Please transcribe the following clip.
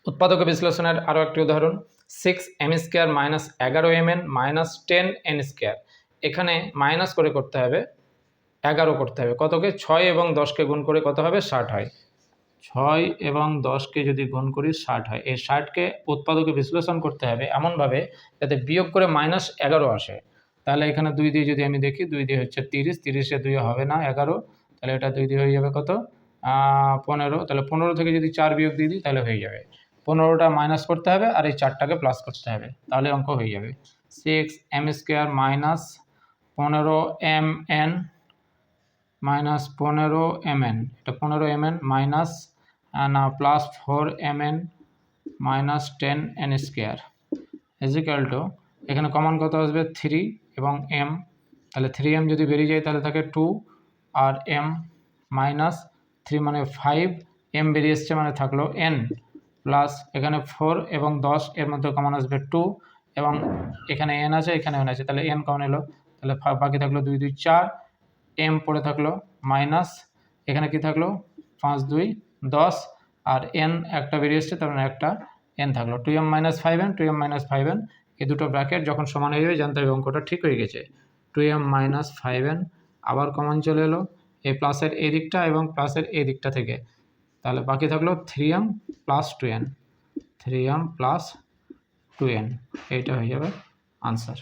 উৎপাদক বিশ্লেষণের আরও একটি উদাহরণ 6m² - 11mn - 10n²। এখানে মাইনাস করে করতে হবে 11 করতে হবে, কতকে 6 এবং 10কে গুণ করে কত হবে 60 হয়। 6 এবং 10কে যদি গুণ করি 60 হয়। এই 60কে উৎপাদকে বিশ্লেষণ করতে হবে এমনভাবে যাতে বিয়োগ করে -11 আসে। তাহলে এখানে 2 দিয়ে যদি আমি দেখি, 2 দিয়ে হচ্ছে 30, 30-এ 2 হবে না 11, তাহলে এটা 2 দিয়ে হয়ে যাবে কত 15। তাহলে 15 থেকে যদি 4 বিয়োগ দিয়ে দিই তাহলে হয়ে যাবে। 15টা মাইনাস করতে হবে আর এই 4টাকে প্লাস করতে হবে, তাহলে অঙ্ক হয়ে যাবে 6m² - 15mn - 15mn, এটা 15mn minus plus 4mn - 10n² equal to, এখানে কমন কত আসবে 3 এবং m, তাহলে 3m যদি বেরিয়ে যায় তাহলে থাকে 2 আর m মাইনাস 3 মানে 5, m বেরিয়ে এসছে মানে থাকলো n প্লাস এখানে 4 এবং 10 এর মধ্যে কমন আসবে 2 এবং এখানে n আছে এখানে n আছে, তাহলে n কমন এলো, তাহলে বাকি থাকলো 2 2 4, m পড়ে থাকলো মাইনাস এখানে কি থাকলো 5 2 10 আর n একটা বেরিয়ে এসছে তার মানে একটা n থাকলো 2m - 5n 2m - 5n, এই দুটো ব্র্যাকেট যখন সমান হয়ে যাবে জানতে হবে অঙ্কটা ঠিক হয়ে গেছে। 2m - 5n আবার কমন চলে এলো এই প্লাসের এই দিকটা এবং প্লাসের এই দিকটা থেকে, তাহলে বাকি থাকলো 3m + 2n, 3m + 2n, এইটা হয়ে যাবে আনসার।